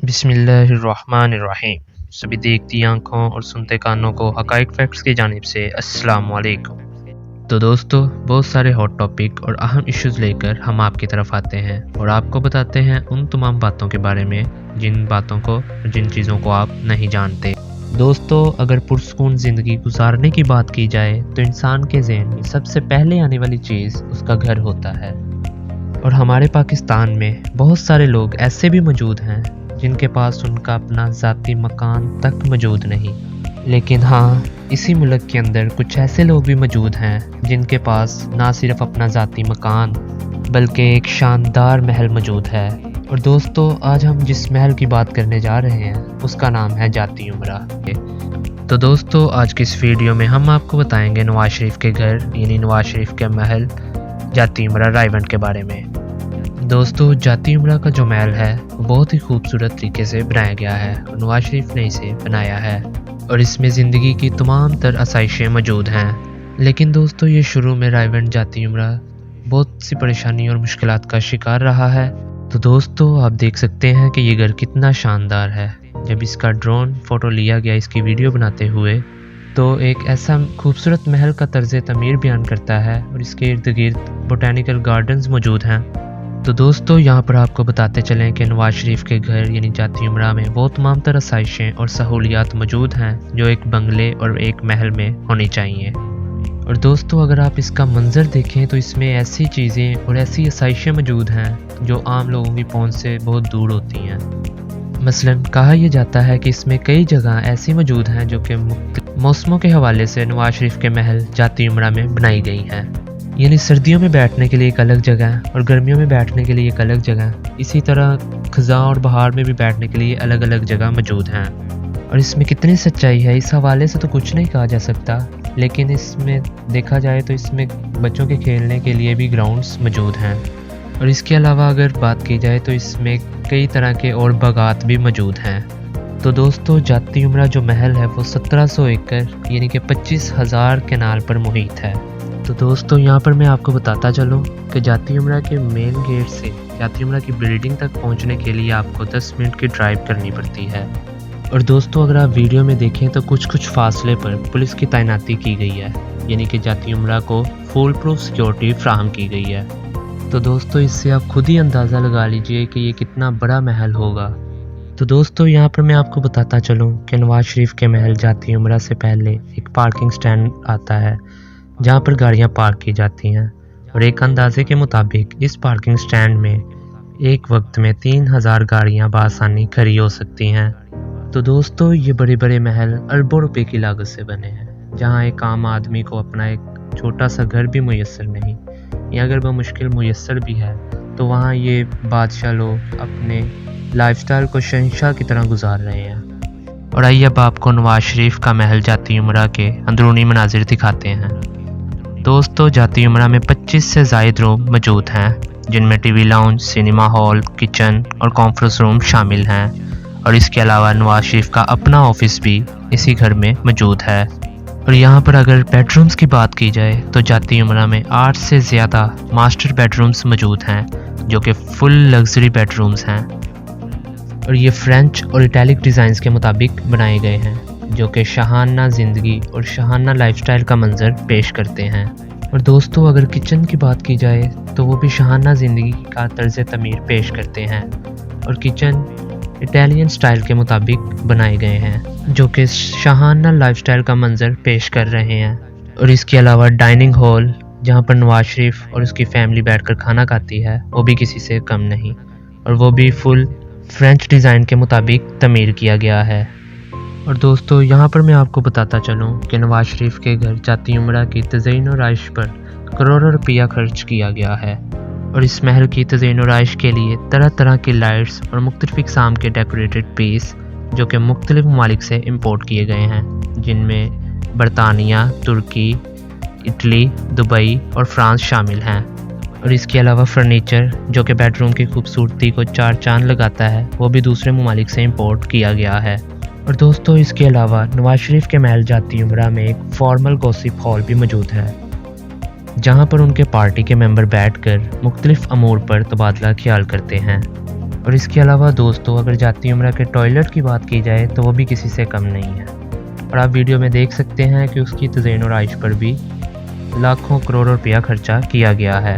बिस्मिल्लाहिर्रहमानिर्रहीम। सभी देखती आंखों और सुनते कानों को हकाइक फैक्ट्स की जानिब से अस्सलाम वालेकुम। तो दोस्तों, बहुत सारे हॉट टॉपिक और अहम इश्यूज लेकर हम आपकी तरफ आते हैं और आपको बताते हैं उन तमाम बातों के बारे में जिन चीज़ों को आप नहीं जानते। दोस्तों, अगर पुरसकून ज़िंदगी गुजारने की बात की जाए तो इंसान के ज़हन में सबसे पहले आने वाली चीज़ उसका घर होता है। और हमारे पाकिस्तान में बहुत सारे लोग ऐसे भी मौजूद हैं जिनके पास उनका अपना ज़ाती मकान तक मौजूद नहीं। लेकिन हाँ, इसी मुल्क के अंदर कुछ ऐसे लोग भी मौजूद हैं जिनके पास ना सिर्फ अपना ज़ाती मकान बल्कि एक शानदार महल मौजूद है। और दोस्तों, आज हम जिस महल की बात करने जा रहे हैं उसका नाम है जाती उमरा। तो दोस्तों, आज की इस वीडियो में हम आपको बताएंगे नवाज शरीफ के घर यानी नवाज शरीफ के महल जाती उमरा राइविंड के बारे में। दोस्तों, जाती उमरा का जो महल है वो बहुत ही खूबसूरत तरीके से बनाया गया है और नवाज शरीफ ने इसे बनाया है और इसमें ज़िंदगी की तमाम तर आसाइशें मौजूद हैं। लेकिन दोस्तों, ये शुरू में राइविंड जाती उमरा बहुत सी परेशानी और मुश्किलात का शिकार रहा है। तो दोस्तों, आप देख सकते हैं कि ये घर कितना शानदार है। जब इसका ड्रोन फ़ोटो लिया गया इसकी वीडियो बनाते हुए तो एक ऐसा खूबसूरत महल का तर्ज तमीर बयान करता है और इसके इर्द गिर्द बोटानिकल गार्डन्स मौजूद हैं। तो दोस्तों, यहाँ पर आपको बताते चलें कि नवाज शरीफ के घर यानी जाती उमरा में वो तमाम तरह आसाइशें और सहूलियात मौजूद हैं जो एक बंगले और एक महल में होनी चाहिए। और दोस्तों, अगर आप इसका मंजर देखें तो इसमें ऐसी चीज़ें और ऐसी आसाइशें मौजूद हैं जो आम लोगों की पहुंच से बहुत दूर होती हैं। मसलन कहा यह जाता है कि इसमें कई जगह ऐसी मौजूद हैं जो कि मौसमों के हवाले से नवाज शरीफ के महल जाती उमरा में बनाई गई हैं। यानी सर्दियों में बैठने के लिए एक अलग जगह और गर्मियों में बैठने के लिए एक अलग जगह, इसी तरह खज़ां और बहार में भी बैठने के लिए अलग अलग जगह मौजूद हैं। और इसमें कितनी सच्चाई है इस हवाले से तो कुछ नहीं कहा जा सकता, लेकिन इसमें देखा जाए तो इसमें बच्चों के खेलने के लिए भी ग्राउंड्स मौजूद हैं। और इसके अलावा अगर बात की जाए तो इसमें कई तरह के और बागात भी मौजूद हैं। तो दोस्तों, जाती उमरा जो महल है वो 1700 एकड़ यानी कि 25,000 कनाल पर मुहित है। तो दोस्तों, यहाँ पर मैं आपको बताता चलूँ कि जाती उमरा के मेन गेट से जाती उमरा की बिल्डिंग तक पहुँचने के लिए आपको 10 मिनट की ड्राइव करनी पड़ती है। और दोस्तों, अगर आप वीडियो में देखें तो कुछ फासले पर पुलिस की तैनाती की गई है, यानी कि जाती उमरा को फुल प्रूफ सिक्योरिटी फ्राहम की गई है। तो दोस्तों, इससे आप खुद ही अंदाज़ा लगा लीजिए कि ये कितना बड़ा महल होगा। तो दोस्तों, यहाँ पर मैं आपको बताता चलूँ कि नवाज शरीफ के महल जाती उमरा से पहले एक पार्किंग स्टैंड आता है जहाँ पर गाड़ियाँ पार्क की जाती हैं। और एक अंदाजे के मुताबिक इस पार्किंग स्टैंड में एक वक्त में 3000 गाड़ियाँ बआसानी खड़ी हो सकती हैं। तो दोस्तों, ये बड़े बड़े महल अरबों रुपए की लागत से बने हैं, जहाँ एक आम आदमी को अपना एक छोटा सा घर भी मुयस्सर नहीं, या अगर वह मुश्किल मुयस्सर भी है तो वहाँ ये बादशाह लोग अपने लाइफस्टाइल को शहंशाह की तरह गुजार रहे हैं। और आइए अब आपको नवाज शरीफ का महल जाती उमरा के अंदरूनी मनाजिर दिखाते हैं। दोस्तों, जाती उमरा में 25 से ज़ायद रूम मौजूद हैं, जिनमें TV lounge, cinema hall, kitchen और कॉन्फ्रेंस रूम शामिल हैं। और इसके अलावा नवाज शरीफ का अपना ऑफिस भी इसी घर में मौजूद है। और यहाँ पर अगर बेडरूम्स की बात की जाए तो जाती उमरा में 8 से ज़्यादा मास्टर बेडरूम्स मौजूद हैं जो कि फुल लग्जरी बेडरूम्स हैं। और ये फ्रेंच और इटैलिक डिज़ाइंस के मुताबिक बनाए गए हैं जो कि शाहाना ज़िंदगी और शाहाना लाइफस्टाइल का मंजर पेश करते हैं। और दोस्तों, अगर किचन की बात की जाए तो वो भी शाहाना ज़िंदगी का तर्ज तमीर पेश करते हैं और किचन इटालियन स्टाइल के मुताबिक बनाए गए हैं जो कि शाहाना लाइफस्टाइल का मंजर पेश कर रहे हैं। और इसके अलावा डाइनिंग हॉल जहाँ पर नवाज शरीफ और उसकी फैमिली बैठकर खाना खाती है वो भी किसी से कम नहीं, और वो भी फुल फ्रेंच डिज़ाइन के मुताबिक तमीर किया गया है। और दोस्तों, यहाँ पर मैं आपको बताता चलूँ कि नवाज शरीफ के घर जाती उमरा की तज़यीन और आइश पर करोड़ों रुपया खर्च किया गया है। और इस महल की तज़यीन और आइश के लिए तरह तरह की लाइट्स और मुख्तलिफ इक़साम के डेकोरेटेड पीस जो कि मुख्तलिफ ममालिक से इम्पोर्ट किए गए हैं, जिनमें बरतानिया, तुर्की, इटली, दुबई और फ्रांस शामिल हैं। और इसके अलावा फर्नीचर जो कि बेडरूम की खूबसूरती को चार चांद लगाता है वो भी दूसरे ममालिक से इम्पोर्ट किया गया है। और दोस्तों, इसके अलावा नवाज शरीफ के महल जाती उमरा में एक फॉर्मल गॉसिप हॉल भी मौजूद है जहां पर उनके पार्टी के मेंबर बैठकर मुख्तलिफ अमूर पर तबादला ख्याल करते हैं। और इसके अलावा दोस्तों अगर जाती उम्रा के टॉयलेट की बात की जाए तो वो भी किसी से कम नहीं है। और आप वीडियो में देख सकते हैं कि उसकी तज़ीन और आइश पर भी लाखों करोड़ रुपया खर्चा किया गया है।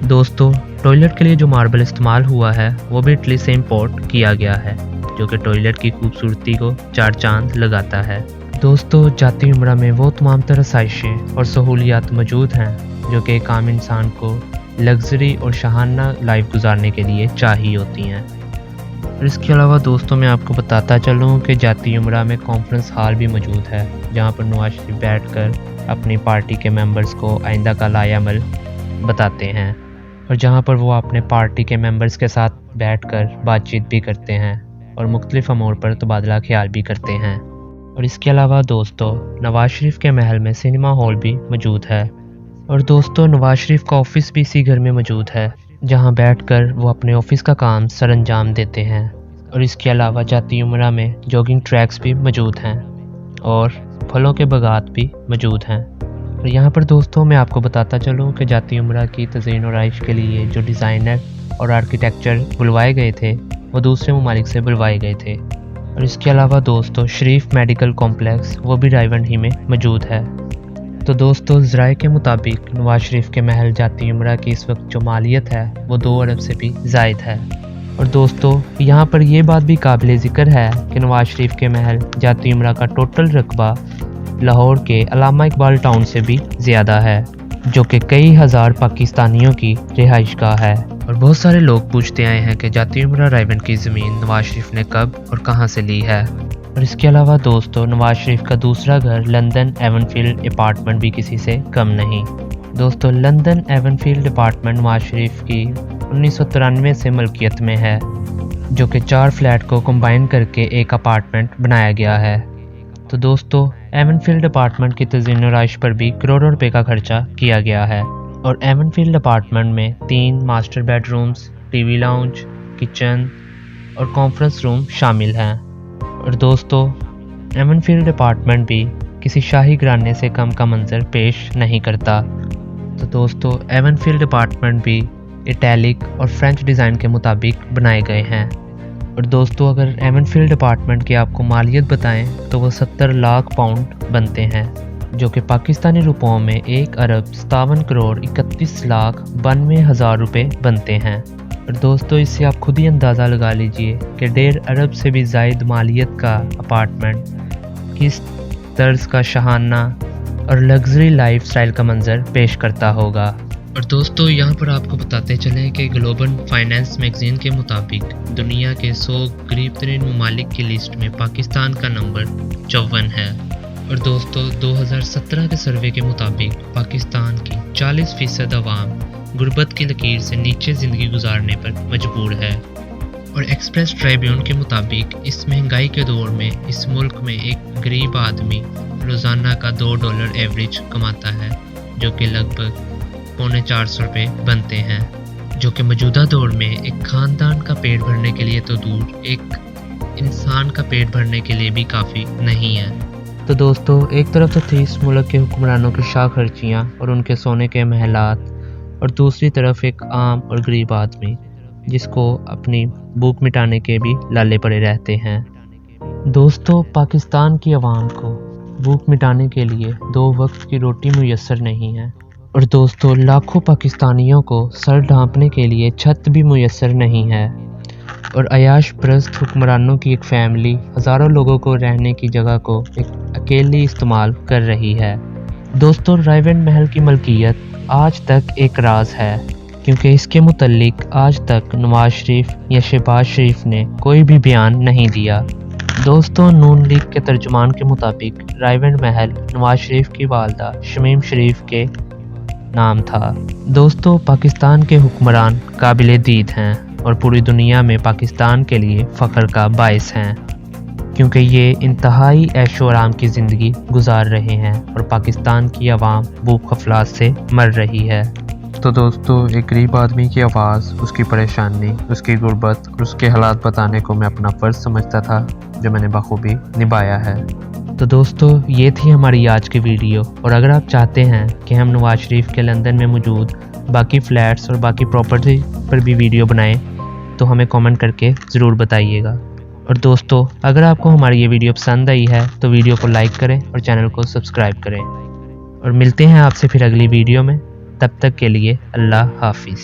दोस्तों टॉयलेट के लिए जो मार्बल इस्तेमाल हुआ है वो भी इटली से इम्पोर्ट किया गया है, जो कि टॉयलेट की खूबसूरती को चार चांद लगाता है। दोस्तों जाती उम्रा में वो तमाम तरह आसाइशें और सहूलियात मौजूद हैं जो कि एक आम इंसान को लग्जरी और शाहाना लाइफ गुजारने के लिए चाहिए होती हैं। और इसके अलावा दोस्तों मैं आपको बताता चलूँ कि जाती उम्रा में कॉन्फ्रेंस हॉल भी मौजूद है, जहाँ पर नवाज शरीफ बैठकर अपनी पार्टी के मेंबर्स को आइंदा का लाएअमल बताते हैं और जहाँ पर वो अपने पार्टी के मेंबर्स के साथ बैठकर बातचीत भी करते हैं और मुख्तलिफ अमूर पर तबादला ख्याल भी करते हैं। और इसके अलावा दोस्तों नवाज शरीफ के महल में सिनेमा हॉल भी मौजूद है और दोस्तों नवाज शरीफ का ऑफिस भी इसी घर में मौजूद है, जहां बैठकर वो अपने ऑफिस का काम सर अंजाम देते हैं। और इसके अलावा जाती उम्रा में जॉगिंग ट्रैक्स भी मौजूद हैं और फलों के बागात भी मौजूद हैं। और यहाँ पर दोस्तों मैं आपको बताता चलूँ कि जाती उम्रा की तज़ीन और आइश के लिए जो डिज़ाइनर और आर्किटेक्चर बुलवाए गए थे वो दूसरे ममालिक से बुलवाए गए थे। और इसके अलावा दोस्तों शरीफ मेडिकल कॉम्प्लेक्स वो भी राइविंड ही में मौजूद है। तो दोस्तों ज़राए के मुताबिक नवाज शरीफ के महल जाती उम्रा की इस वक्त जो मालियत है वो 2 अरब से भी ज़ायद है। और दोस्तों यहाँ पर यह बात भी काबिल ज़िक्र है कि नवाज शरीफ के महल जाती उम्रा का टोटल रकबा लाहौर के अल्लामा इकबाल टाउन से भी ज़्यादा है, जो कि कई हज़ार पाकिस्तानियों की रिहाइशगाह है। और बहुत सारे लोग पूछते आए हैं कि जाती उम्रा राइविंड की ज़मीन नवाज शरीफ ने कब और कहां से ली है। और इसके अलावा दोस्तों नवाज शरीफ का दूसरा घर लंदन एवनफील्ड अपार्टमेंट भी किसी से कम नहीं। दोस्तों London Avenfield apartment Nawaz Sharif की 1993 से मलकियत में है, जो कि 4 फ्लैट को कंबाइन करके एक अपार्टमेंट बनाया गया है। तो दोस्तों एवनफील्ड अपार्टमेंट की तज़ीन और आइश पर भी करोड़ों रुपए का खर्चा किया गया है और एवनफील्ड अपार्टमेंट में 3 master bedrooms, TV lounge, kitchen और कॉन्फ्रेंस रूम शामिल हैं। और दोस्तों एवनफील्ड अपार्टमेंट भी किसी शाही घराने से कम का मंजर पेश नहीं करता। तो दोस्तों एवनफील्ड अपार्टमेंट भी इटैलिक और फ्रेंच डिज़ाइन के मुताबिक बनाए गए हैं। और दोस्तों अगर एवनफील्ड अपार्टमेंट की आपको मालियत बताएं तो वो 70 लाख पाउंड बनते हैं, जो कि पाकिस्तानी रुपयों में 1 अरब 57 करोड़ 31 लाख 92 हज़ार रुपये बनते हैं। और दोस्तों इससे आप खुद ही अंदाज़ा लगा लीजिए कि 1.5 अरब से भी ज़ायद मालियत का अपार्टमेंट किस तर्ज का शहाना और लग्जरी लाइफ स्टाइल का मंजर पेश करता होगा। और दोस्तों यहाँ पर आपको बताते चलें कि ग्लोबल फाइनेंस मैगजीन के मुताबिक दुनिया के 100 गरीब तरीन ममालिक की लिस्ट में पाकिस्तान का नंबर 54 है। और दोस्तों 2017 के सर्वे के मुताबिक पाकिस्तान की 40% अवाम गुर्बत की लकीर से नीचे ज़िंदगी गुजारने पर मजबूर है। और एक्सप्रेस ट्रिब्यून के मुताबिक इस महंगाई के दौर में इस मुल्क में एक गरीब आदमी रोज़ाना का $2 एवरेज कमाता है, जो कि लगभग $450 रुपये बनते हैं, जो कि मौजूदा दौर में एक ख़ानदान का पेट भरने के लिए तो दूर एक इंसान का पेट भरने के लिए भी काफ़ी नहीं है। तो दोस्तों एक तरफ तो थी इस मुल्क के हुक्मरानों की शाह खर्चियाँ और उनके सोने के महलात, और दूसरी तरफ एक आम और गरीब आदमी जिसको अपनी भूख मिटाने के भी लाले पड़े रहते हैं। दोस्तों पाकिस्तान की आवाम को भूख मिटाने के लिए 2 वक्त की रोटी मुयस्सर नहीं है। और दोस्तों लाखों पाकिस्तानियों को सर ढांपने के लिए छत भी मुयस्सर नहीं है। और अयाश परस्त हुक्मरानों की एक फैमिली हज़ारों लोगों को रहने की जगह को एक अकेली इस्तेमाल कर रही है। दोस्तों राइविंड महल की मलकियत आज तक एक राज है, क्योंकि इसके मुतल्लिक आज तक नवाज शरीफ या शहबाज शरीफ ने कोई भी बयान नहीं दिया। दोस्तों नून लीग के तर्जुमान के मुताबिक राइविंड महल नवाज शरीफ की वालदा शमीम शरीफ के नाम था। दोस्तों पाकिस्तान के हुक्मरान काबिल दीद हैं और पूरी दुनिया में पाकिस्तान के लिए फ़ख्र का बाइस हैं, क्योंकि ये इंतहाई ऐशो आराम की ज़िंदगी गुजार रहे हैं और पाकिस्तान की आवाम भूख अफलास से मर रही है। तो दोस्तों एक गरीब आदमी की आवाज़, उसकी परेशानी, उसकी गुर्बत और उसके हालात बताने को मैं अपना फ़र्ज़ समझता था, जो मैंने बखूबी निभाया है। तो दोस्तों ये थी हमारी आज की वीडियो, और अगर आप चाहते हैं कि हम नवाज शरीफ के लंदन में मौजूद बाकी फ़्लैट्स और बाकी प्रॉपर्टी पर भी वीडियो बनाएं, تو ہمیں کامنٹ کر کے ضرور بتائیے گا۔ اور دوستو، اگر آپ کو ہماری یہ ویڈیو پسند آئی ہے تو ویڈیو کو لائک کریں اور چینل کو سبسکرائب کریں، اور ملتے ہیں آپ سے پھر اگلی ویڈیو میں۔ تب تک کے لیے اللہ حافظ۔